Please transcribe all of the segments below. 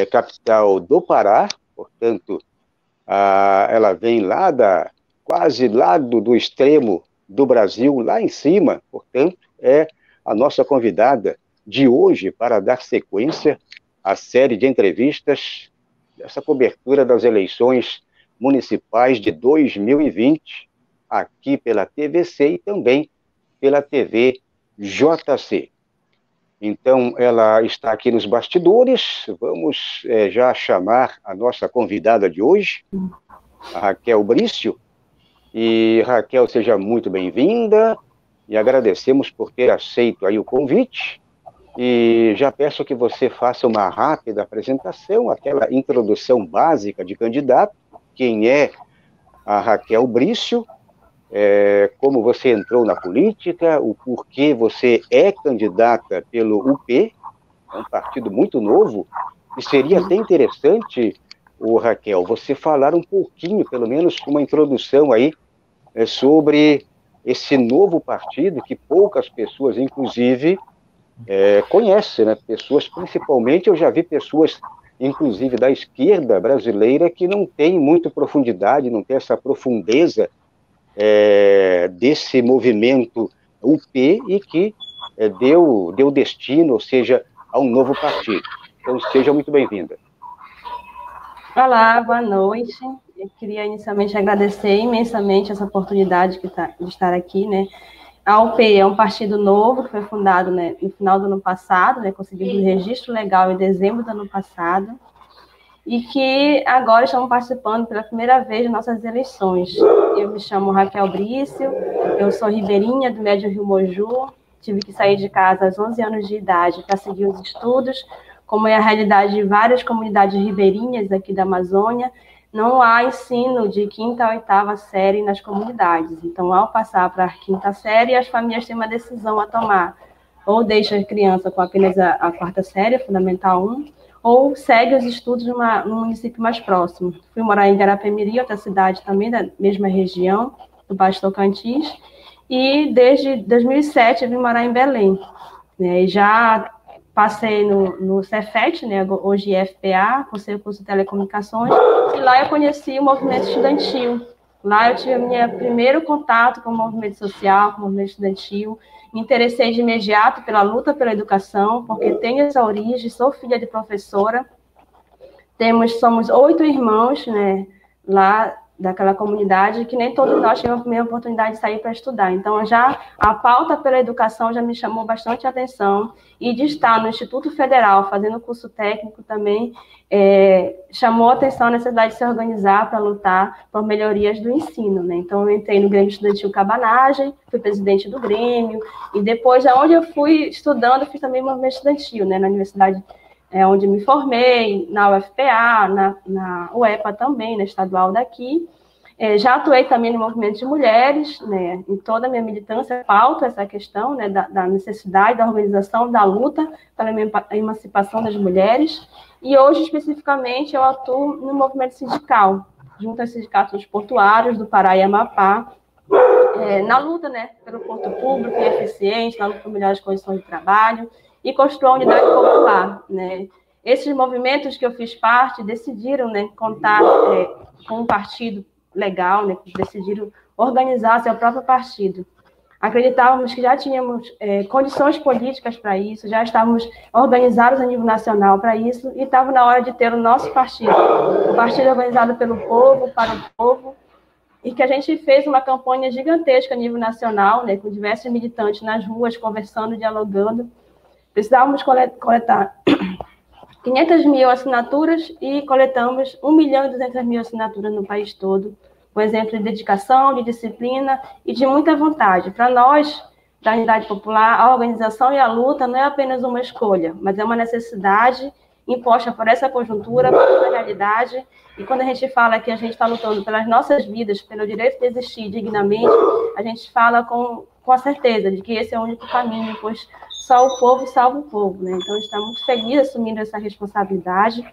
capital do Pará, portanto, ela vem quase lá do extremo do Brasil, lá em cima, portanto, é a nossa convidada de hoje para dar sequência à série de entrevistas dessa cobertura das eleições municipais de 2020, aqui pela TVC e também pela TV JC. Então, ela está aqui nos bastidores. Vamos já chamar a nossa convidada de hoje, a Raquel Brício. E, Raquel, seja muito bem-vinda e agradecemos por ter aceito aí o convite. E já peço que você faça uma rápida apresentação, aquela introdução básica de candidato, quem é a Raquel Brício, como você entrou na política, o porquê você é candidata pelo UP, é um partido muito novo, e seria até interessante, Raquel, você falar um pouquinho, pelo menos uma introdução aí, sobre esse novo partido que poucas pessoas, inclusive, conhecem, né? Pessoas, principalmente, eu já vi pessoas, inclusive da esquerda brasileira, que não tem muita profundidade, não tem essa profundeza desse movimento UP e que deu destino, ou seja, a um novo partido. Então, seja muito bem-vinda. Olá, boa noite. Eu queria inicialmente agradecer imensamente essa oportunidade de estar aqui, né? A UP é um partido novo que foi fundado, né, no final do ano passado, né, conseguimos um registro legal em dezembro do ano passado, e que agora estamos participando pela primeira vez de nossas eleições. Eu me chamo Raquel Brício, eu sou ribeirinha do Médio Rio Moju, tive que sair de casa aos 11 anos de idade para seguir os estudos, como é a realidade de várias comunidades ribeirinhas aqui da Amazônia, não há ensino de 5ª a 8ª série nas comunidades. Então, ao passar para a 5ª série, as famílias têm uma decisão a tomar. Ou deixa a criança com apenas a 4ª série, Fundamental 1, ou segue os estudos num município mais próximo. Fui morar em Garapé-Miri, outra cidade também da mesma região, do Baixo Tocantins, e desde 2007 eu vim morar em Belém. Né, e já passei no Cefet, né, hoje FPA, cursei o curso de Telecomunicações, e lá eu conheci o movimento estudantil. Lá eu tive o meu primeiro contato com o movimento social, com o movimento estudantil. Me interessei de imediato pela luta pela educação, porque tenho essa origem, sou filha de professora. Somos 8 irmãos, né, lá daquela comunidade, que nem todos nós tivemos a primeira oportunidade de sair para estudar. Então, já a pauta pela educação já me chamou bastante atenção, e de estar no Instituto Federal, fazendo curso técnico também, chamou a atenção a necessidade de se organizar para lutar por melhorias do ensino, né? Então, eu entrei no Grêmio Estudantil Cabanagem, fui presidente do Grêmio, e depois, aonde eu fui estudando, fiz também movimento estudantil, né, na universidade onde me formei, na UFPA, na UEPA também, na estadual daqui. Já atuei também no movimento de mulheres, né, em toda a minha militância, pauta essa questão, né, da necessidade da organização, da luta pela emancipação das mulheres, e hoje, especificamente, eu atuo no movimento sindical, junto aos sindicatos portuários do Pará e Amapá, na luta, né, pelo porto público e eficiente, na luta por melhores condições de trabalho, e construir a unidade popular, né? Esses movimentos que eu fiz parte decidiram, né, contar com um partido legal, né, decidiram organizar seu próprio partido. Acreditávamos que já tínhamos condições políticas para isso, já estávamos organizados a nível nacional para isso, e estava na hora de ter o nosso partido, um partido organizado pelo povo, para o povo, e que a gente fez uma campanha gigantesca a nível nacional, né, com diversos militantes nas ruas, conversando, dialogando. Precisávamos coletar 500 mil assinaturas e coletamos 1.200.000 assinaturas no país todo, um exemplo de dedicação, de disciplina e de muita vontade. Para nós, da Unidade Popular, a organização e a luta não é apenas uma escolha, mas é uma necessidade imposta por essa conjuntura, por essa realidade. E quando a gente fala que a gente está lutando pelas nossas vidas, pelo direito de existir dignamente, a gente fala com a certeza de que esse é o único caminho, pois só o povo salva o povo, né? Então, a gente está muito feliz assumindo essa responsabilidade,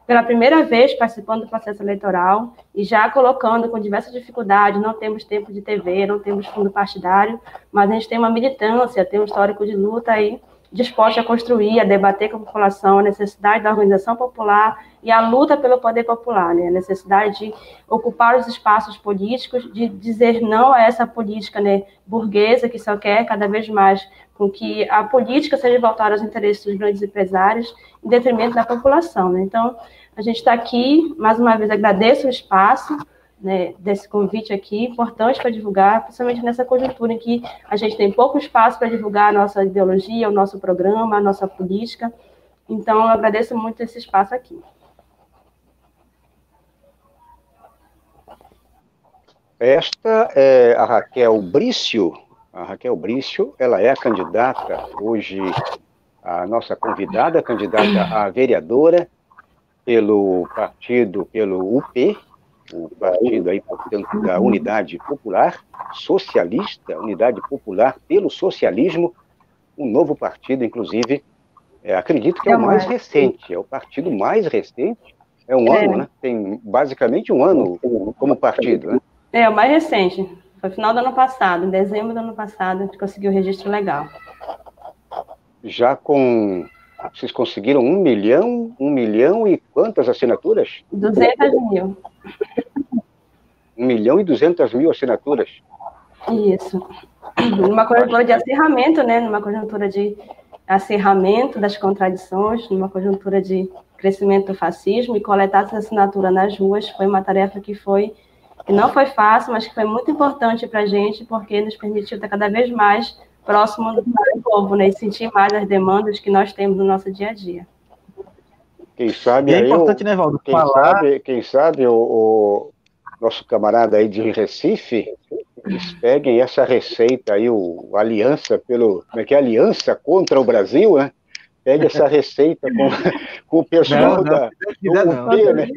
pela primeira vez participando do processo eleitoral e já colocando com diversas dificuldades. Não temos tempo de TV, não temos fundo partidário, mas a gente tem uma militância, tem um histórico de luta aí, dispostos a construir, a debater com a população a necessidade da organização popular e a luta pelo poder popular, né? A necessidade de ocupar os espaços políticos, de dizer não a essa política, né, burguesa que só quer cada vez mais com que a política seja voltada aos interesses dos grandes empresários em detrimento da população, né? Então, a gente está aqui, mais uma vez agradeço o espaço, né, desse convite aqui, importante para divulgar, principalmente nessa conjuntura em que a gente tem pouco espaço para divulgar a nossa ideologia, o nosso programa, a nossa política. Então, eu agradeço muito esse espaço aqui. Esta é a Raquel Brício. A Raquel Brício, ela é a candidata, hoje, a nossa convidada, candidata a vereadora pelo partido, pelo UP, o partido aí, portanto, da Unidade Popular Socialista, Unidade Popular pelo Socialismo, um novo partido, inclusive, acredito que é o mais recente, é o partido mais recente, é um ano, né? Tem basicamente um ano como partido, né? É, o mais recente, foi final do ano passado, em dezembro do ano passado, a gente conseguiu o registro legal. Já com... Vocês conseguiram 1 milhão e quantas assinaturas? 200 mil. 1.200.000 assinaturas. Isso. Numa conjuntura de acirramento, né? Numa conjuntura de acirramento das contradições, numa conjuntura de crescimento do fascismo, e coletar essa assinatura nas ruas foi uma tarefa que não foi fácil, mas que foi muito importante para a gente, porque nos permitiu estar cada vez mais próximo do povo, né? E sentir mais as demandas que nós temos no nosso dia a dia. Quem sabe é importante, né, Valdo, quem sabe o nosso camarada aí de Recife, eles peguem essa receita aí, a aliança aliança contra o Brasil, né? Pegue essa receita com o pessoal do UP, né?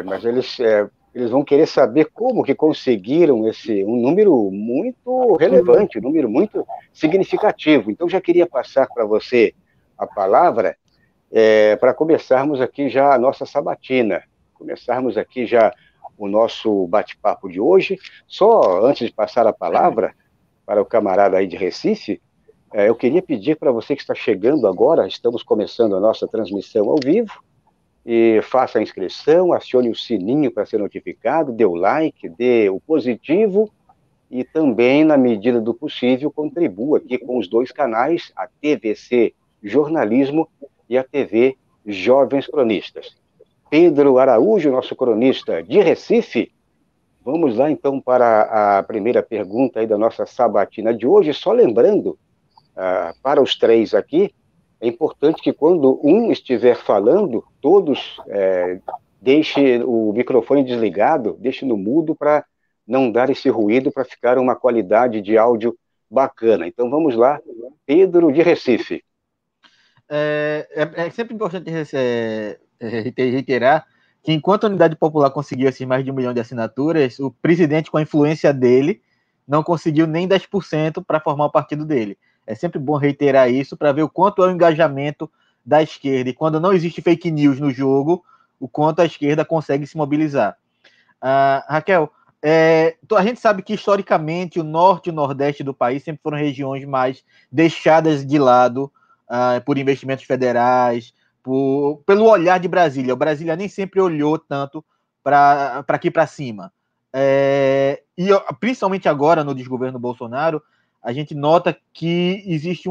Mas eles vão querer saber como que conseguiram um número muito relevante, um número muito significativo. Então, já queria passar para você a palavra para começarmos aqui já a nossa sabatina, começarmos aqui já o nosso bate-papo de hoje. Só antes de passar a palavra para o camarada aí de Recife, eu queria pedir para você que está chegando agora, estamos começando a nossa transmissão ao vivo, e faça a inscrição, acione o sininho para ser notificado, dê o like, dê o positivo e também, na medida do possível, contribua aqui com os dois canais, a TVC Jornalismo e a TV Jovens Cronistas. Pedro Araújo, nosso cronista de Recife. Vamos lá, então, para a primeira pergunta aí da nossa sabatina de hoje. Só lembrando, para os três aqui, é importante que quando um estiver falando, todos deixem o microfone desligado, deixem no mudo para não dar esse ruído, para ficar uma qualidade de áudio bacana. Então vamos lá, Pedro de Recife. É sempre importante reiterar que enquanto a Unidade Popular conseguiu esses mais de 1 milhão de assinaturas, o presidente, com a influência dele, não conseguiu nem 10% para formar o partido dele. É sempre bom reiterar isso para ver o quanto é o engajamento da esquerda. E quando não existe fake news no jogo, o quanto a esquerda consegue se mobilizar. Raquel, a gente sabe que historicamente o norte e o nordeste do país sempre foram regiões mais deixadas de lado por investimentos federais, pelo olhar de Brasília. O Brasília nem sempre olhou tanto para aqui para cima. E principalmente agora, no desgoverno Bolsonaro, a gente nota que existe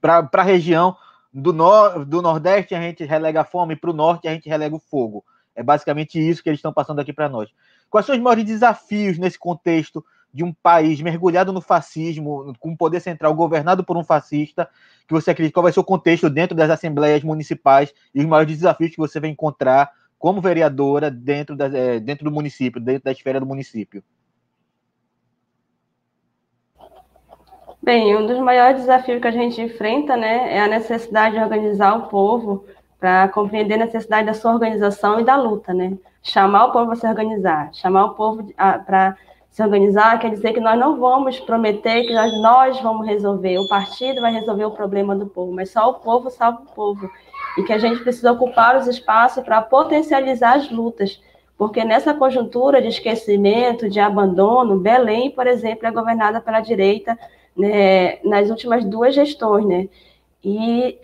para a região do Nordeste a gente relega a fome, para o Norte a gente relega o fogo. É basicamente isso que eles estão passando aqui para nós. Quais são os maiores desafios nesse contexto de um país mergulhado no fascismo, com um poder central governado por um fascista, que você acredita? Qual vai ser o contexto dentro das assembleias municipais e os maiores desafios que você vai encontrar como vereadora dentro do município, dentro da esfera do município? Bem, um dos maiores desafios que a gente enfrenta, né, é a necessidade de organizar o povo para compreender a necessidade da sua organização e da luta, né? Chamar o povo a se organizar, chamar o povo para se organizar quer dizer que nós não vamos prometer que nós vamos resolver, o partido vai resolver o problema do povo, mas só o povo salva o povo. E que a gente precisa ocupar os espaços para potencializar as lutas, porque nessa conjuntura de esquecimento, de abandono, Belém, por exemplo, é governada pela direita, né, nas últimas 2 gestões, né? E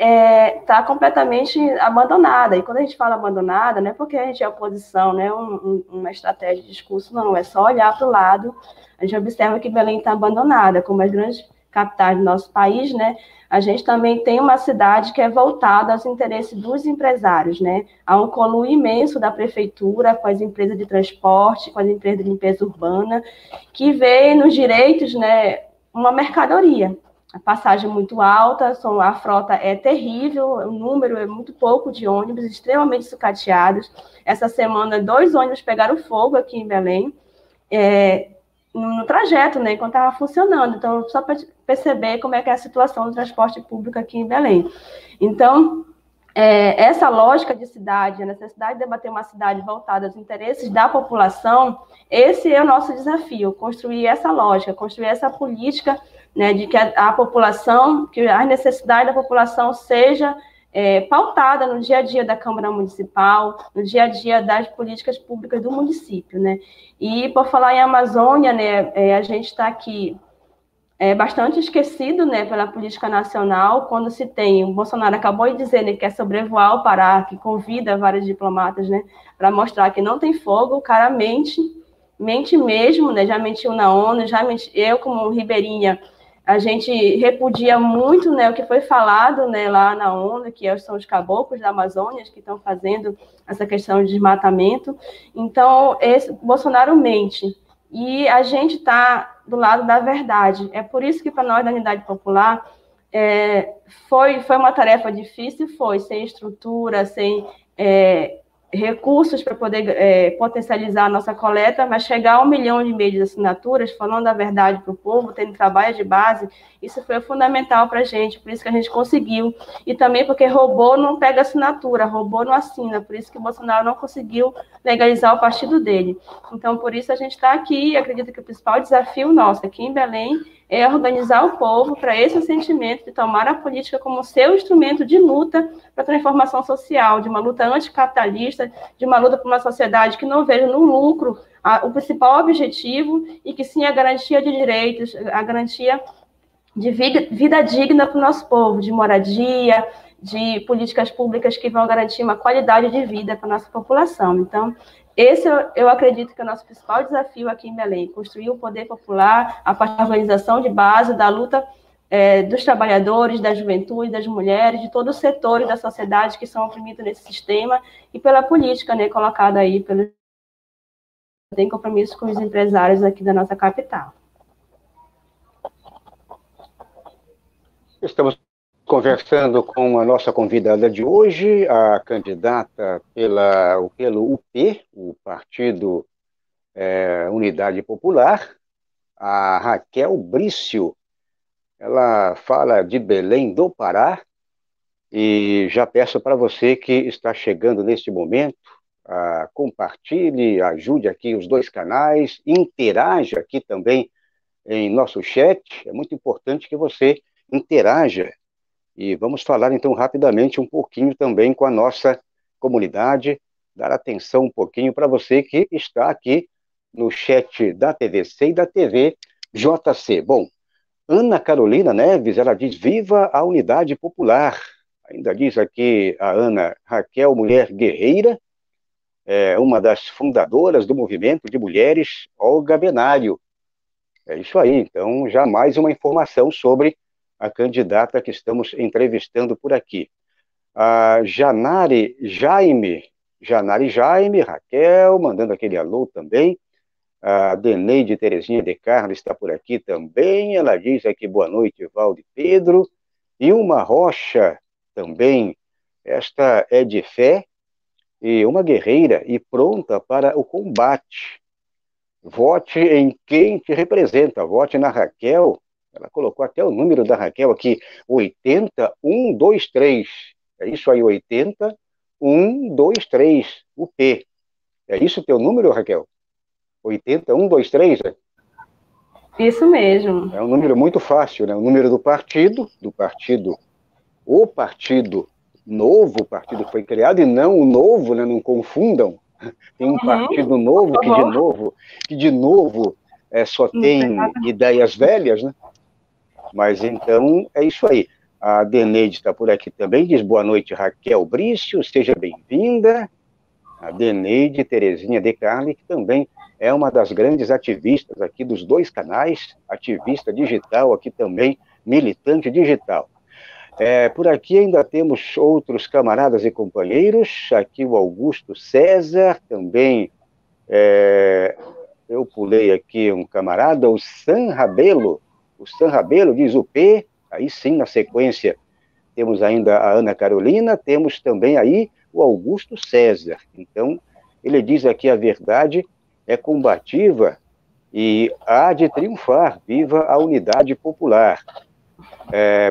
está completamente abandonada. E quando a gente fala abandonada, não é porque a gente é oposição, né? Uma estratégia de discurso, não. É só olhar para o lado. A gente observa que Belém está abandonada, como as grandes capitais do nosso país, né? A gente também tem uma cidade que é voltada aos interesses dos empresários, né? Há um conluio imenso da prefeitura com as empresas de transporte, com as empresas de limpeza urbana, que vê nos direitos, né, uma mercadoria. A passagem é muito alta, a frota é terrível, o número é muito pouco de ônibus, extremamente sucateados. Essa semana, 2 ônibus pegaram fogo aqui em Belém, no trajeto, né, enquanto estava funcionando. Então, só para perceber como é que é a situação do transporte público aqui em Belém. Então, essa lógica de cidade, a necessidade de debater uma cidade voltada aos interesses da população, esse é o nosso desafio, construir essa lógica, construir essa política, né, de que a população, que a necessidade da população seja pautada no dia a dia da Câmara Municipal, no dia a dia das políticas públicas do município, né? E, por falar em Amazônia, né, a gente está aqui bastante esquecido, né, pela política nacional, quando se tem, o Bolsonaro acabou de dizer, né, que quer sobrevoar o Pará, que convida vários diplomatas, né, para mostrar que não tem fogo, o cara mente mesmo, né, já mentiu na ONU, eu como ribeirinha, a gente repudia muito, né, o que foi falado, né, lá na ONU, que são os caboclos da Amazônia que estão fazendo essa questão de desmatamento. Então, Bolsonaro mente. E a gente está do lado da verdade. É por isso que, para nós da Unidade Popular, foi uma tarefa difícil, sem estrutura, sem recursos para poder potencializar a nossa coleta, mas chegar a 1 milhão e meio de assinaturas, falando a verdade para o povo, tendo trabalho de base, isso foi fundamental para a gente, por isso que a gente conseguiu. E também porque robô não pega assinatura, robô não assina, por isso que o Bolsonaro não conseguiu legalizar o partido dele. Então, por isso a gente está aqui, e acredito que o principal desafio nosso aqui em Belém é organizar o povo para esse sentimento de tomar a política como seu instrumento de luta para a transformação social, de uma luta anticapitalista, de uma luta por uma sociedade que não veja no lucro o principal objetivo e que sim a garantia de direitos, a garantia de vida digna para o nosso povo, de moradia, de políticas públicas que vão garantir uma qualidade de vida para a nossa população. Então, esse eu acredito que é o nosso principal desafio aqui em Belém, construir o poder popular a partir da organização de base, da luta dos trabalhadores, da juventude, das mulheres, de todos os setores da sociedade que são oprimidos nesse sistema e pela política, né, colocada aí, tem compromisso com os empresários aqui da nossa capital. Estamos conversando com a nossa convidada de hoje, a candidata pelo UP, o Partido Unidade Popular, a Raquel Brício. Ela fala de Belém do Pará e já peço para você que está chegando neste momento, compartilhe, ajude aqui os 2 canais, interaja aqui também em nosso chat. É muito importante que você interaja. E vamos falar, então, rapidamente um pouquinho também com a nossa comunidade, dar atenção um pouquinho para você que está aqui no chat da TVC e da TV JC. Bom, Ana Carolina Neves, ela diz, viva a Unidade Popular. Ainda diz aqui a Ana Raquel, mulher guerreira, uma das fundadoras do movimento de mulheres Olga Benário. É isso aí, então, já mais uma informação sobre a candidata que estamos entrevistando por aqui. A Janari Jaime, Raquel, mandando aquele alô também. A Deneide Terezinha de Carlos está por aqui também. Ela diz aqui, boa noite, Valde Pedro. E uma Rocha também. Esta é de fé e uma guerreira e pronta para o combate. Vote em quem te representa. Vote na Raquel. Ela colocou até o número da Raquel aqui, 80123. É isso aí, 80123, o P. É isso o teu número, Raquel? 80123? Isso mesmo. É um número muito fácil, né? O número do partido, o Partido Novo, o partido que foi criado, e não o novo, né? Não confundam. Tem um partido novo que de novo só tem ideias velhas, né? Mas então é isso aí. A Deneide está por aqui também, diz boa noite, Raquel Brício, seja bem-vinda. A Deneide Terezinha de Carli, que também é uma das grandes ativistas aqui dos dois canais, ativista digital aqui também, militante digital. Por aqui ainda temos outros camaradas e companheiros, aqui o Augusto César, também eu pulei aqui um camarada, o San Rabelo diz o P, aí sim, na sequência, temos ainda a Ana Carolina, temos também aí o Augusto César. Então, ele diz aqui a verdade é combativa e há de triunfar, viva a unidade popular.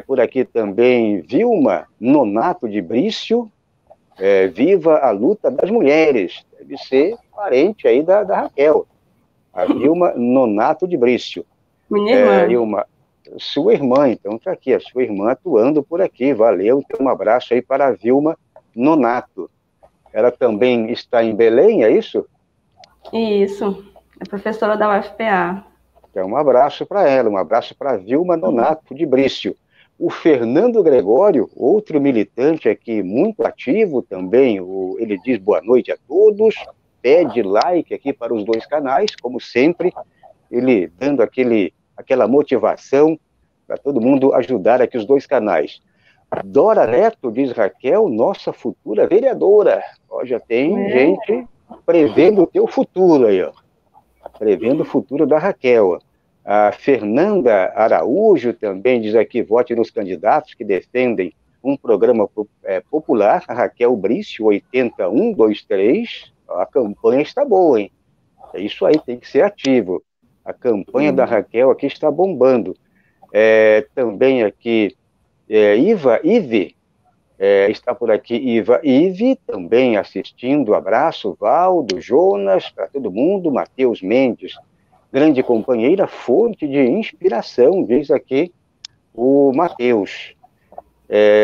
Por aqui também, Vilma Nonato de Brício, viva a luta das mulheres, deve ser parente aí da Raquel, a Vilma Nonato de Brício. Minha irmã. Sua irmã, então está aqui, a sua irmã atuando por aqui, valeu, então um abraço aí para a Vilma Nonato. Ela também está em Belém, é isso? Isso, é professora da UFPA. Então um abraço para ela, um abraço para a Vilma Nonato de Brício. O Fernando Gregório, outro militante aqui muito ativo também, ele diz boa noite a todos, pede like aqui para os dois canais, como sempre, ele dando aquela motivação para todo mundo ajudar aqui os dois canais. Dora Neto, diz Raquel, nossa futura vereadora. Ó, já tem gente prevendo o teu futuro aí, ó. Prevendo o futuro da Raquel. A Fernanda Araújo também diz aqui, vote nos candidatos que defendem um programa popular. A Raquel Brício, 8123. A campanha está boa, hein? É isso aí, tem que ser ativo. A campanha da Raquel aqui está bombando. Também aqui, Ive, está por aqui Ive, também assistindo. Abraço, Valdo, Jonas, para todo mundo. Matheus Mendes, grande companheira, fonte de inspiração, diz aqui o Matheus.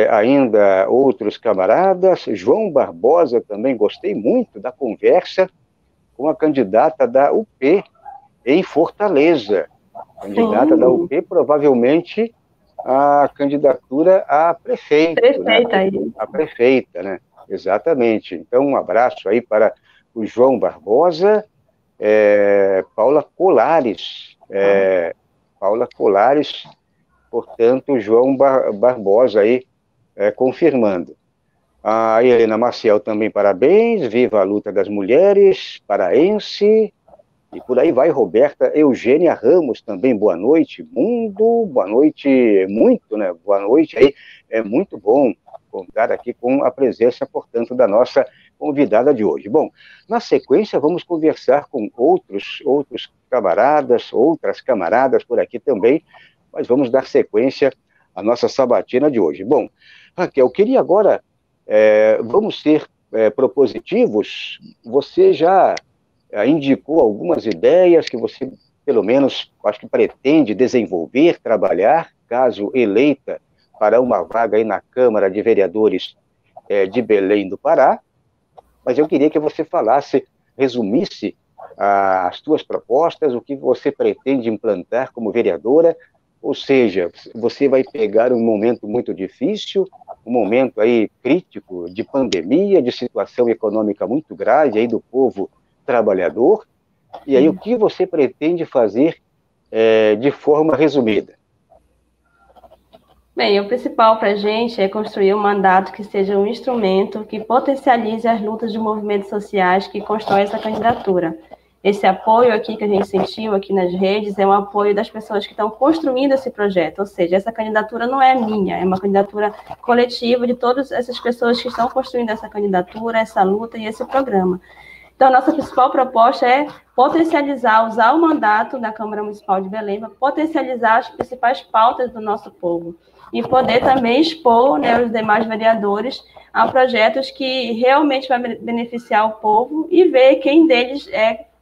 Ainda outros camaradas. João Barbosa também, gostei muito da conversa com a candidata da UP em Fortaleza. Candidata da UP, provavelmente a candidatura a prefeito. Prefeita, né? A prefeita, né? Exatamente. Então, um abraço aí para o João Barbosa, Paula Colares, portanto, João Barbosa aí confirmando. A Helena Maciel também, parabéns, viva a luta das mulheres, paraense, e por aí vai. Roberta Eugênia Ramos também, boa noite, mundo, boa noite, muito, né? Boa noite aí, é muito bom contar aqui com a presença, portanto, da nossa convidada de hoje. Bom, na sequência, vamos conversar com outros camaradas, outras camaradas por aqui também, mas vamos dar sequência à nossa sabatina de hoje. Bom, Raquel, eu queria agora, vamos ser propositivos. Você já indicou algumas ideias que você, pelo menos, acho que pretende desenvolver, trabalhar, caso eleita para uma vaga aí na Câmara de Vereadores de Belém do Pará, mas eu queria que você falasse, resumisse as tuas propostas, o que você pretende implantar como vereadora, ou seja, você vai pegar um momento muito difícil, um momento aí crítico de pandemia, de situação econômica muito grave aí do povo trabalhador, e aí o que você pretende fazer de forma resumida? Bem, o principal para a gente é construir um mandato que seja um instrumento que potencialize as lutas de movimentos sociais que constroem essa candidatura. Esse apoio aqui que a gente sentiu aqui nas redes é um apoio das pessoas que estão construindo esse projeto, ou seja, essa candidatura não é minha, é uma candidatura coletiva de todas essas pessoas que estão construindo essa candidatura, essa luta e esse programa. Então, a nossa principal proposta é potencializar, usar o mandato da Câmara Municipal de Belém para potencializar as principais pautas do nosso povo e poder também expor, né, os demais vereadores a projetos que realmente vai beneficiar o povo e ver quem deles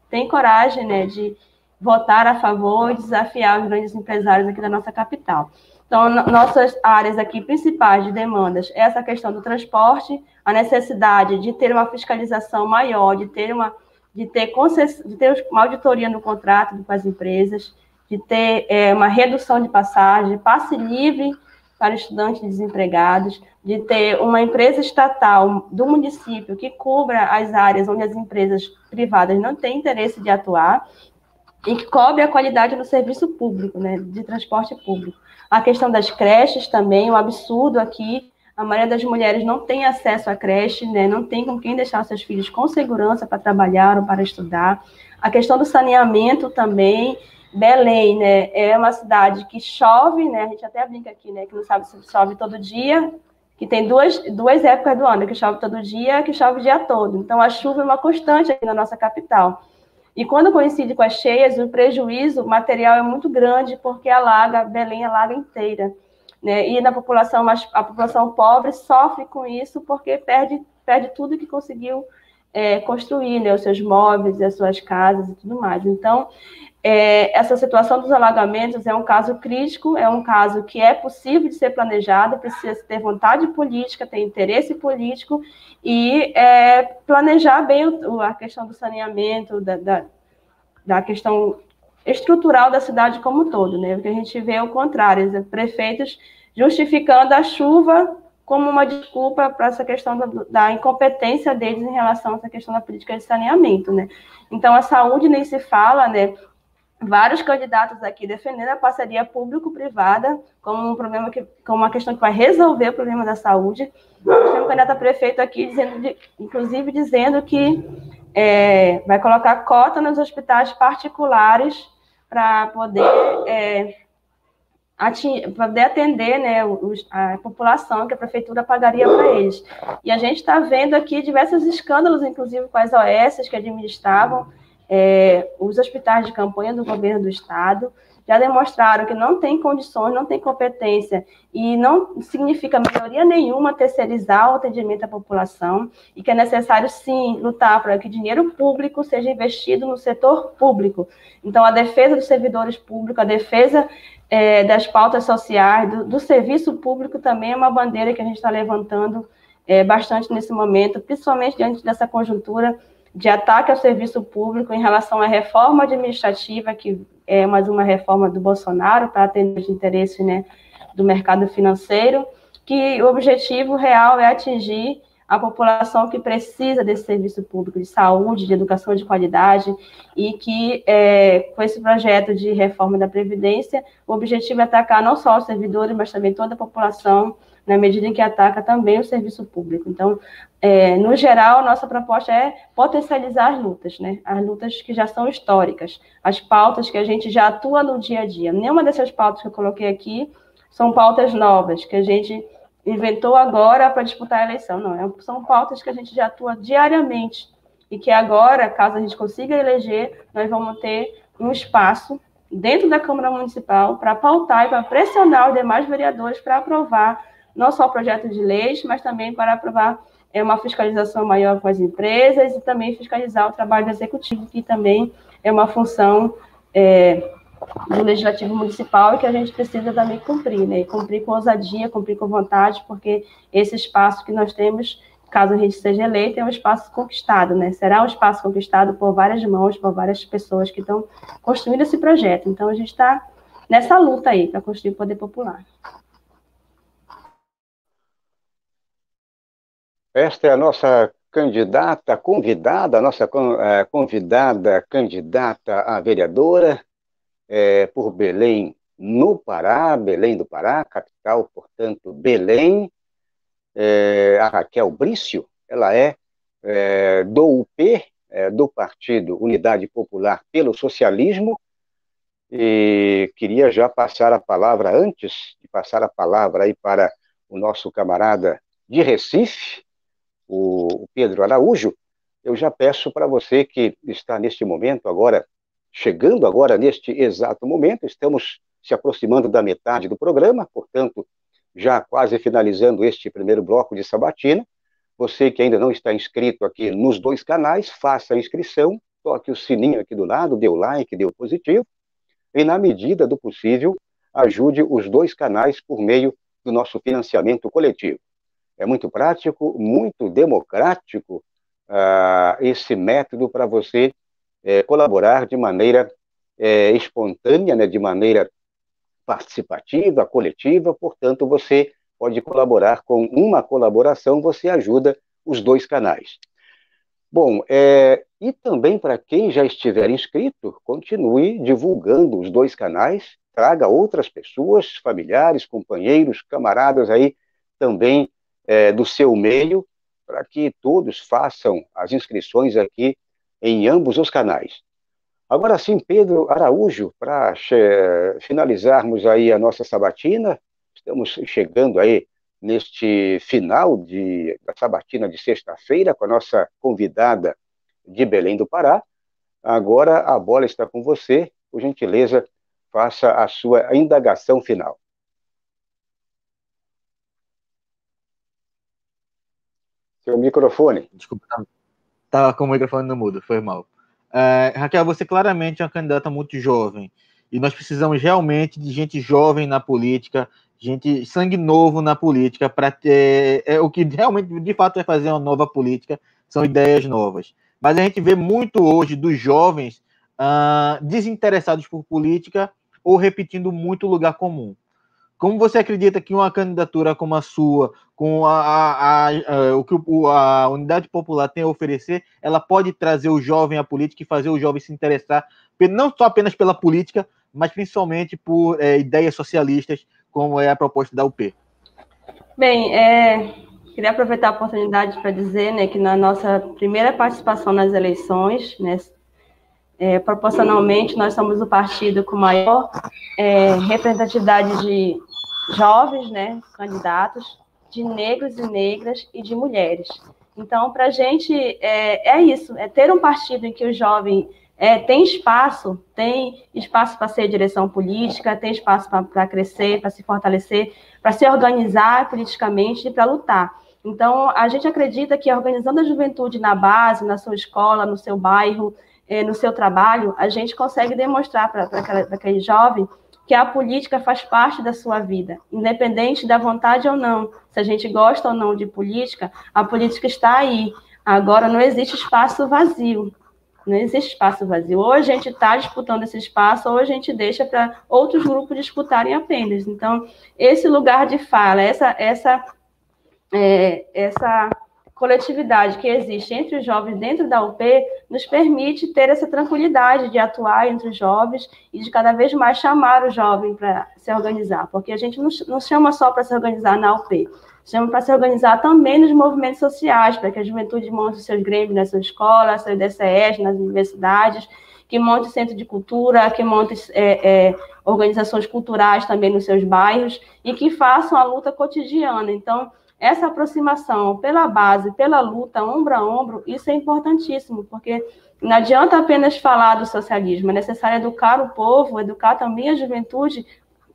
tem coragem, né, de votar a favor e desafiar os grandes empresários aqui da nossa capital. Então, nossas áreas aqui principais de demandas é essa questão do transporte, a necessidade de ter uma fiscalização maior, de ter uma auditoria no contrato com as empresas, de ter uma redução de passagem, passe livre para estudantes desempregados, de ter uma empresa estatal do município que cubra as áreas onde as empresas privadas não têm interesse de atuar e que cobre a qualidade do serviço público, né, de transporte público. A questão das creches também, um absurdo aqui, a maioria das mulheres não tem acesso à creche, né, não tem com quem deixar seus filhos com segurança para trabalhar ou para estudar. A questão do saneamento também. Belém, né, é uma cidade que chove, né, a gente até brinca aqui, né, que não sabe se chove todo dia, que tem duas épocas do ano, que chove todo dia, que chove o dia todo. Então, a chuva é uma constante aqui na nossa capital. E quando coincide com as cheias, o prejuízo material é muito grande, porque Belém alaga inteira, né, e a população pobre sofre com isso, porque perde tudo que conseguiu construir, né, os seus móveis, as suas casas e tudo mais. Então, essa situação dos alagamentos é um caso crítico, é um caso que é possível de ser planejado, precisa ter vontade política, ter interesse político e planejar bem a questão do saneamento, da questão estrutural da cidade como um todo, né? Porque a gente vê o contrário, prefeitos justificando a chuva como uma desculpa para essa questão da incompetência deles em relação a essa questão da política de saneamento, né? Então, a saúde nem se fala, né? Vários candidatos aqui defendendo a parceria público-privada como um problema como uma questão que vai resolver o problema da saúde. Tem um candidato a prefeito aqui inclusive dizendo que vai colocar cota nos hospitais particulares para poder atender, né, a população que a prefeitura pagaria para eles. E a gente está vendo aqui diversos escândalos, inclusive com as OS que administravam os hospitais de campanha do governo do estado, já demonstraram que não tem condições, não tem competência e não significa melhoria nenhuma terceirizar o atendimento à população e que é necessário, sim, lutar para que dinheiro público seja investido no setor público. Então, a defesa dos servidores públicos, a defesa das pautas sociais, do serviço público também é uma bandeira que a gente está levantando bastante nesse momento, principalmente diante dessa conjuntura de ataque ao serviço público em relação à reforma administrativa, que é mais uma reforma do Bolsonaro para atender os interesses, né, do mercado financeiro, que o objetivo real é atingir a população que precisa desse serviço público de saúde, de educação de qualidade, e que, com esse projeto de reforma da Previdência, o objetivo é atacar não só os servidores, mas também toda a população, na medida em que ataca também o serviço público. Então, no geral, a nossa proposta é potencializar as lutas, né? As lutas que já são históricas, as pautas que a gente já atua no dia a dia. Nenhuma dessas pautas que eu coloquei aqui são pautas novas, que a gente inventou agora para disputar a eleição. Não, são pautas que a gente já atua diariamente e que agora, caso a gente consiga eleger, nós vamos ter um espaço dentro da Câmara Municipal para pautar e para pressionar os demais vereadores para aprovar não só o projeto de leis, mas também para aprovar uma fiscalização maior com as empresas e também fiscalizar o trabalho do executivo, que também é uma função do Legislativo Municipal e que a gente precisa também cumprir, né? E cumprir com ousadia, cumprir com vontade, porque esse espaço que nós temos, caso a gente seja eleito, é um espaço conquistado, né? Será um espaço conquistado por várias mãos, por várias pessoas que estão construindo esse projeto. Então, a gente está nessa luta aí para construir o poder popular. Esta é a nossa candidata, convidada, a nossa convidada, candidata a vereadora por Belém, no Pará, Belém do Pará, capital, portanto, Belém. A Raquel Brício, ela é do UP, do Partido Unidade Popular pelo Socialismo, e queria já passar a palavra, antes de passar a palavra aí para o nosso camarada de Recife, o Pedro Araújo, eu já peço para você que está neste momento agora, chegando agora neste exato momento, estamos se aproximando da metade do programa, portanto, já quase finalizando este primeiro bloco de sabatina. Você que ainda não está inscrito aqui nos dois canais, faça a inscrição, toque o sininho aqui do lado, dê o like, dê o positivo, e na medida do possível, ajude os dois canais por meio do nosso financiamento coletivo. É muito prático, muito democrático esse método para você colaborar de maneira espontânea, né, de maneira participativa, coletiva, portanto, você pode colaborar com uma colaboração, você ajuda os dois canais. Bom, e também para quem já estiver inscrito, continue divulgando os dois canais, traga outras pessoas, familiares, companheiros, camaradas aí também do seu meio, para que todos façam as inscrições aqui em ambos os canais. Agora sim, Pedro Araújo, para finalizarmos aí a nossa sabatina, estamos chegando aí neste final da sabatina de sexta-feira com a nossa convidada de Belém do Pará. Agora a bola está com você, por gentileza, faça a sua indagação final. Seu microfone. Desculpa, estava com o microfone no mudo, foi mal. Raquel, você claramente é uma candidata muito jovem, e nós precisamos realmente de gente jovem na política, gente sangue novo na política, para ter o que realmente, de fato, vai fazer uma nova política, são ideias novas. Mas a gente vê muito hoje dos jovens desinteressados por política ou repetindo muito lugar comum. Como você acredita que uma candidatura como a sua, com o que a Unidade Popular tem a oferecer, ela pode trazer o jovem à política e fazer o jovem se interessar, não só apenas pela política, mas principalmente por ideias socialistas, como é a proposta da UP? Bem, queria aproveitar a oportunidade para dizer, né, que na nossa primeira participação nas eleições, né, proporcionalmente, nós somos o partido com maior representatividade de jovens, né, candidatos, de negros e negras e de mulheres. Então, para a gente, isso, ter um partido em que o jovem tem espaço para ser direção política, tem espaço para crescer, para se fortalecer, para se organizar politicamente e para lutar. Então, a gente acredita que organizando a juventude na base, na sua escola, no seu bairro, no seu trabalho, a gente consegue demonstrar para aquele jovem que a política faz parte da sua vida, independente da vontade ou não. Se a gente gosta ou não de política, a política está aí. Agora, não existe espaço vazio. Não existe espaço vazio. Ou a gente está disputando esse espaço, ou a gente deixa para outros grupos disputarem apenas. Então, esse lugar de fala, essa coletividade que existe entre os jovens dentro da UP nos permite ter essa tranquilidade de atuar entre os jovens e de cada vez mais chamar o jovem para se organizar, porque a gente não chama só para se organizar na UP, chama para se organizar também nos movimentos sociais, para que a juventude monte seus grêmios nas suas escolas, seus DCEs, nas universidades, que monte centro de cultura, que monte organizações culturais também nos seus bairros e que façam a luta cotidiana. Então, essa aproximação pela base, pela luta, ombro a ombro, isso é importantíssimo, porque não adianta apenas falar do socialismo, é necessário educar o povo, educar também a juventude,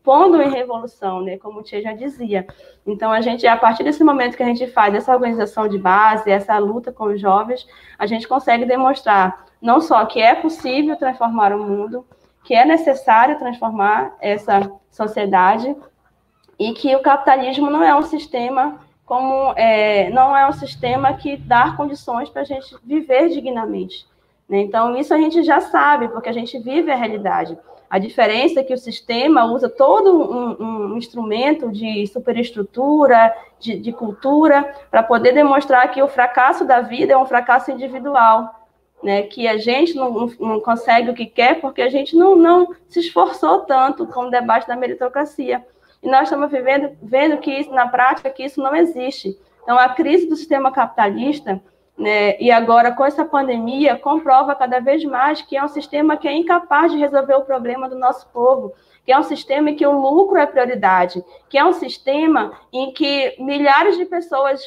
pondo em revolução, né, como o Tchê já dizia. Então, a partir desse momento que a gente faz essa organização de base, essa luta com os jovens, a gente consegue demonstrar não só que é possível transformar o mundo, que é necessário transformar essa sociedade e que o capitalismo não é um sistema não é um sistema que dá condições para a gente viver dignamente. Né? Então, isso a gente já sabe, porque a gente vive a realidade. A diferença é que o sistema usa todo um instrumento de superestrutura, de cultura, para poder demonstrar que o fracasso da vida é um fracasso individual, né? Que a gente não consegue o que quer porque a gente não se esforçou tanto com o debate da meritocracia. E nós estamos vendo que isso, na prática, que isso não existe. Então, a crise do sistema capitalista, né, e agora com essa pandemia, comprova cada vez mais que é um sistema que é incapaz de resolver o problema do nosso povo, que é um sistema em que o lucro é prioridade, que é um sistema em que milhões de pessoas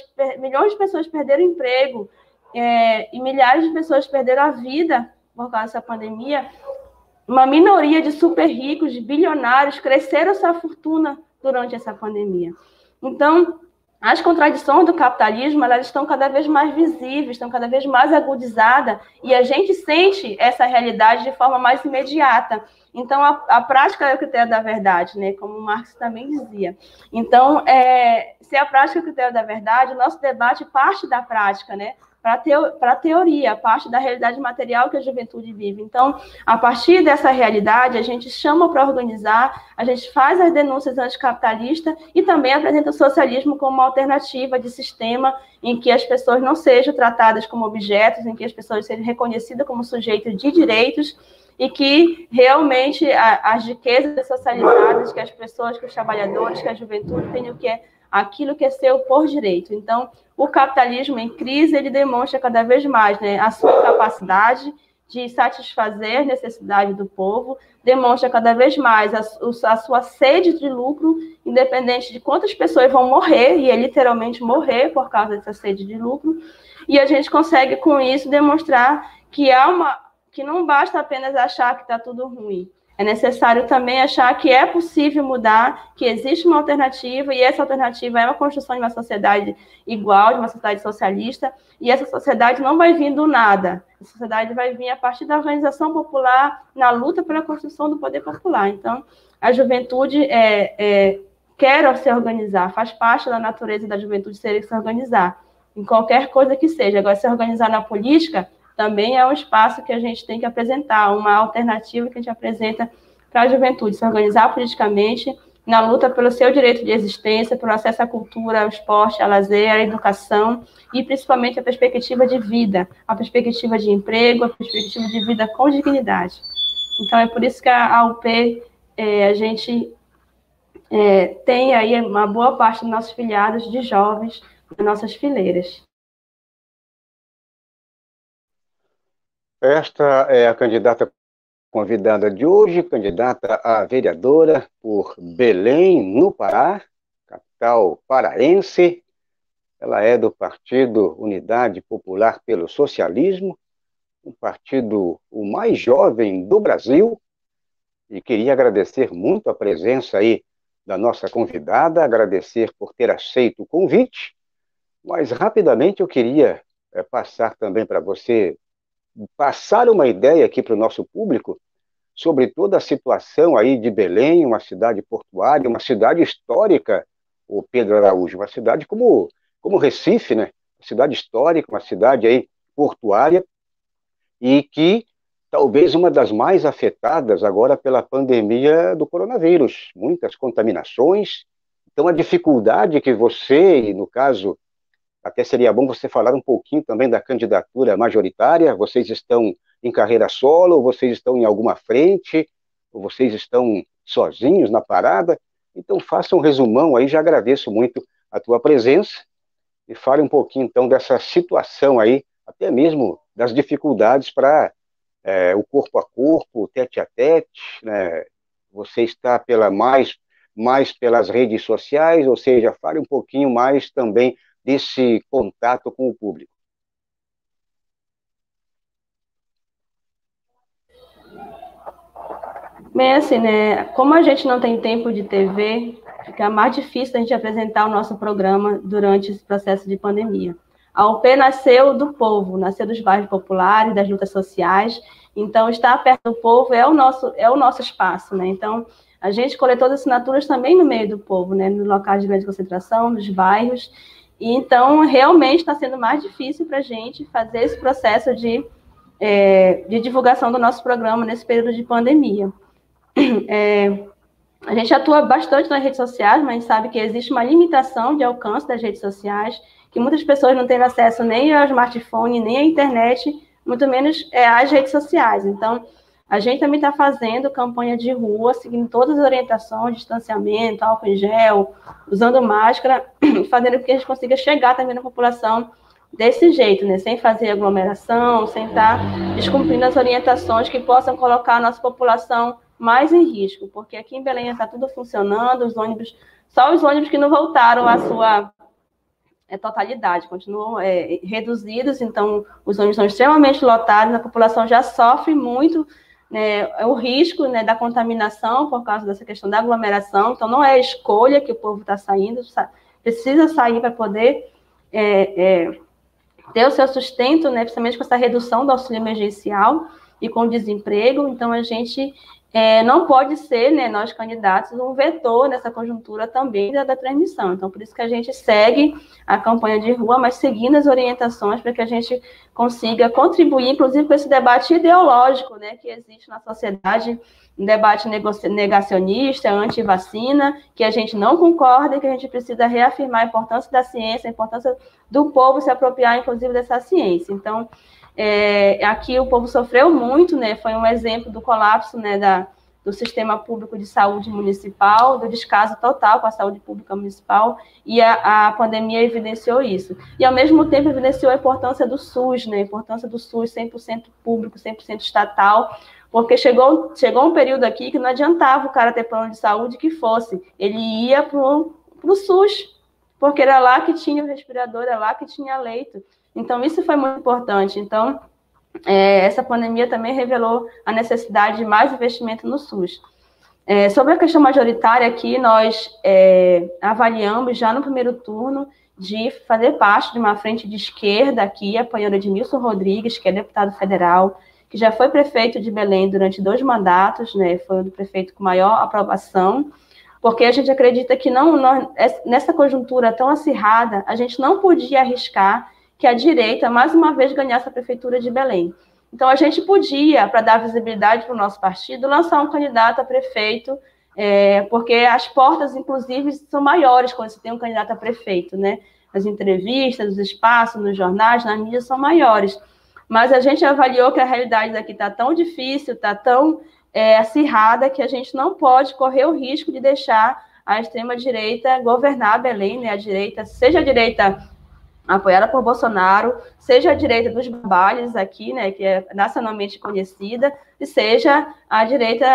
perderam emprego, e milhares de pessoas perderam a vida por causa dessa pandemia. Uma minoria de super ricos, de bilionários, cresceram sua fortuna durante essa pandemia. Então, as contradições do capitalismo, elas estão cada vez mais visíveis, estão cada vez mais agudizadas, e a gente sente essa realidade de forma mais imediata. Então, a prática é o critério da verdade, né? Como Marx também dizia. Então, se a prática é o critério da verdade, o nosso debate parte da prática, né? para a teoria, a parte da realidade material que a juventude vive. Então, a partir dessa realidade, a gente chama para organizar, a gente faz as denúncias anticapitalistas e também apresenta o socialismo como uma alternativa de sistema em que as pessoas não sejam tratadas como objetos, em que as pessoas sejam reconhecidas como sujeitos de direitos e que realmente as riquezas socializadas, que as pessoas, que os trabalhadores, que a juventude tenham aquilo que é seu por direito. Então, o capitalismo em crise, ele demonstra cada vez mais, né, a sua capacidade de satisfazer as necessidades do povo, demonstra cada vez mais a sua sede de lucro, independente de quantas pessoas vão morrer, e é literalmente morrer por causa dessa sede de lucro, e a gente consegue, com isso, demonstrar que não basta apenas achar que está tudo ruim. É necessário também achar que é possível mudar, que existe uma alternativa, e essa alternativa é uma construção de uma sociedade igual, de uma sociedade socialista, e essa sociedade não vai vir do nada. A sociedade vai vir a partir da organização popular, na luta pela construção do poder popular. Então, a juventude quer se organizar, faz parte da natureza da juventude se organizar, em qualquer coisa que seja. Agora, se organizar na política também é um espaço que a gente tem que apresentar, uma alternativa que a gente apresenta para a juventude, se organizar politicamente na luta pelo seu direito de existência, pelo acesso à cultura, ao esporte, ao lazer, à educação e principalmente a perspectiva de vida, a perspectiva de emprego, a perspectiva de vida com dignidade. Então, é por isso que a UP, a gente tem aí uma boa parte dos nossos filiados de jovens nas nossas fileiras. Esta é a candidata convidada de hoje, candidata a vereadora por Belém, no Pará, capital paraense. Ela é do Partido Unidade Popular pelo Socialismo, um partido o mais jovem do Brasil, e queria agradecer muito a presença aí da nossa convidada, agradecer por ter aceito o convite, mas rapidamente eu queria passar também para você passar uma ideia aqui para o nosso público sobre toda a situação aí de Belém, uma cidade portuária, uma cidade histórica, o Pedro Araújo, uma cidade como Recife, né? Uma cidade histórica, uma cidade aí portuária, e que talvez uma das mais afetadas agora pela pandemia do coronavírus, muitas contaminações. Então, a dificuldade que você, e no caso, até seria bom você falar um pouquinho também da candidatura majoritária. Vocês estão em carreira solo, ou vocês estão em alguma frente, ou vocês estão sozinhos na parada? Então, faça um resumão aí, já agradeço muito a tua presença, e fale um pouquinho, então, dessa situação aí, até mesmo das dificuldades para o corpo a corpo, tete a tete, né? Você está mais pelas redes sociais, ou seja, fale um pouquinho mais também desse contato com o público. Bem, assim, né, como a gente não tem tempo de TV, fica mais difícil a gente apresentar o nosso programa durante esse processo de pandemia. A UP nasceu do povo, nasceu dos bairros populares, das lutas sociais, então estar perto do povo é o nosso espaço, né? Então, a gente coletou as assinaturas também no meio do povo, né, nos locais de grande concentração, nos bairros, e então realmente está sendo mais difícil para a gente fazer esse processo de divulgação do nosso programa nesse período de pandemia. A gente atua bastante nas redes sociais, mas a gente sabe que existe uma limitação de alcance das redes sociais, que muitas pessoas não têm acesso nem ao smartphone, nem à internet, muito menos às redes sociais. Então, a gente também está fazendo campanha de rua, seguindo todas as orientações, distanciamento, álcool em gel, usando máscara, fazendo com que a gente consiga chegar também na população desse jeito, né? Sem fazer aglomeração, sem estar descumprindo as orientações que possam colocar a nossa população mais em risco, porque aqui em Belém está tudo funcionando, só os ônibus que não voltaram à sua totalidade, continuam reduzidos, então os ônibus são extremamente lotados, a população já sofre muito, né, o risco, né, da contaminação por causa dessa questão da aglomeração, então não é escolha que o povo está saindo, precisa sair para poder ter o seu sustento, né, principalmente com essa redução do auxílio emergencial e com o desemprego. Então a gente não pode ser, né, nós candidatos, um vetor nessa conjuntura também da transmissão. Então, por isso que a gente segue a campanha de rua, mas seguindo as orientações para que a gente consiga contribuir, inclusive, com esse debate ideológico, né, que existe na sociedade, um debate negacionista, anti-vacina, que a gente não concorda e que a gente precisa reafirmar a importância da ciência, a importância do povo se apropriar, inclusive, dessa ciência. Então, aqui o povo sofreu muito, né? Foi um exemplo do colapso, né, do sistema público de saúde municipal, do descaso total com a saúde pública municipal, e a pandemia evidenciou isso. E, ao mesmo tempo, evidenciou a importância do SUS, né? A importância do SUS 100% público, 100% estatal, porque chegou um período aqui que não adiantava o cara ter plano de saúde que fosse, ele ia para o SUS, porque era lá que tinha o respirador, era lá que tinha leito. Então, isso foi muito importante. Então, essa pandemia também revelou a necessidade de mais investimento no SUS. Sobre a questão majoritária aqui, nós avaliamos já no primeiro turno de fazer parte de uma frente de esquerda aqui, apoiando Edmilson Rodrigues, que é deputado federal, que já foi prefeito de Belém durante 2 mandatos, né, foi o prefeito com maior aprovação, porque a gente acredita que nessa conjuntura tão acirrada, a gente não podia arriscar que a direita, mais uma vez, ganhasse a prefeitura de Belém. Então, a gente podia, para dar visibilidade para o nosso partido, lançar um candidato a prefeito, porque as portas, inclusive, são maiores quando você tem um candidato a prefeito, né? As entrevistas, os espaços, nos jornais, nas mídias, são maiores. Mas a gente avaliou que a realidade daqui está tão difícil, está tão acirrada, que a gente não pode correr o risco de deixar a extrema-direita governar Belém, né? A direita, seja a direita apoiada por Bolsonaro, seja a direita dos babalhos aqui, né, que é nacionalmente conhecida, e seja a direita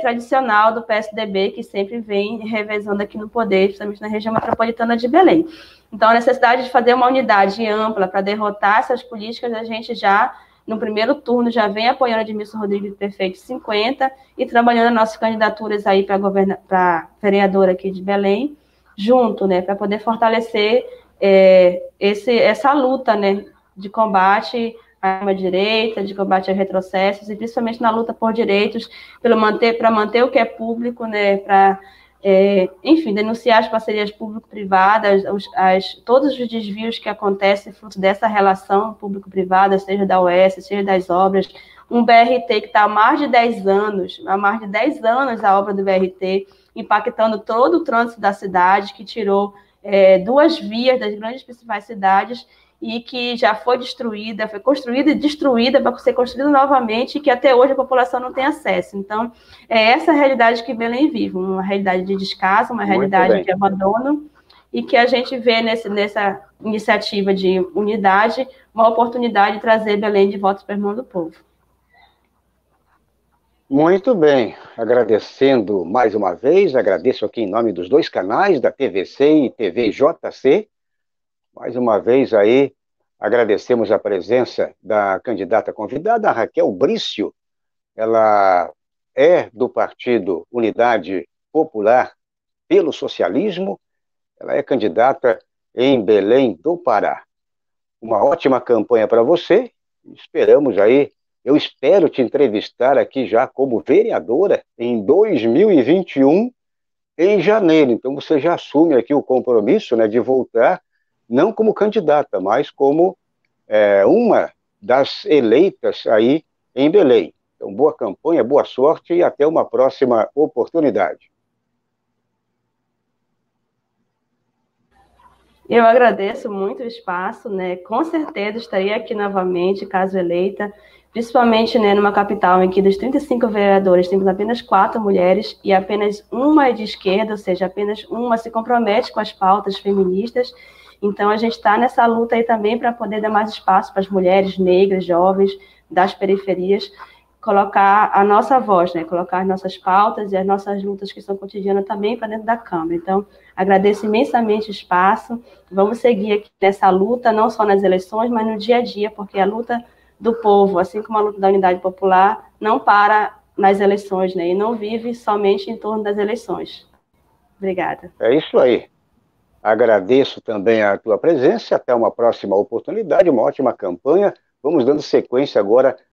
tradicional do PSDB, que sempre vem revezando aqui no poder, principalmente na região metropolitana de Belém. Então, a necessidade de fazer uma unidade ampla para derrotar essas políticas, a gente já, no primeiro turno, já vem apoiando Edmilson Rodrigues, prefeito 50, e trabalhando nas nossas candidaturas aí para vereadora aqui de Belém, junto, né, para poder fortalecer essa luta, né, de combate à extrema-direita, de combate aos retrocessos, e principalmente na luta por direitos, para manter o que é público, né, para, enfim, denunciar as parcerias público-privadas, todos os desvios que acontecem fruto dessa relação público-privada, seja da UES, seja das obras, um BRT que está há mais de 10 anos a obra do BRT, impactando todo o trânsito da cidade, que tirou 2 vias das grandes principais cidades e que já foi construída e destruída para ser construída novamente e que até hoje a população não tem acesso. Então, essa realidade que Belém vive, uma realidade de descaso, uma realidade de abandono, e que a gente vê nessa iniciativa de unidade uma oportunidade de trazer Belém de volta para a mão do povo. Muito bem, agradecendo mais uma vez, agradeço aqui em nome dos 2 canais, da TVC e TVJC, mais uma vez aí, agradecemos a presença da candidata convidada, a Raquel Brício, ela é do Partido Unidade Popular pelo Socialismo, ela é candidata em Belém do Pará. Uma ótima campanha para você, esperamos aí. Eu espero te entrevistar aqui já como vereadora em 2021, em janeiro. Então, você já assume aqui o compromisso, né, de voltar, não como candidata, mas como uma das eleitas aí em Belém. Então, boa campanha, boa sorte e até uma próxima oportunidade. Eu agradeço muito o espaço, né? Com certeza estarei aqui novamente, caso eleita, principalmente, né, numa capital em que dos 35 vereadores temos apenas 4 mulheres e apenas uma é de esquerda, ou seja, apenas uma se compromete com as pautas feministas. Então, a gente está nessa luta aí também para poder dar mais espaço para as mulheres negras, jovens, das periferias, colocar a nossa voz, né? Colocar as nossas pautas e as nossas lutas que são cotidianas também para dentro da Câmara. Então, agradeço imensamente o espaço. Vamos seguir aqui nessa luta, não só nas eleições, mas no dia a dia, porque a luta do povo, assim como a luta da unidade popular, não para nas eleições, né? E não vive somente em torno das eleições. Obrigada. É isso aí. Agradeço também a tua presença. Até uma próxima oportunidade, uma ótima campanha. Vamos dando sequência agora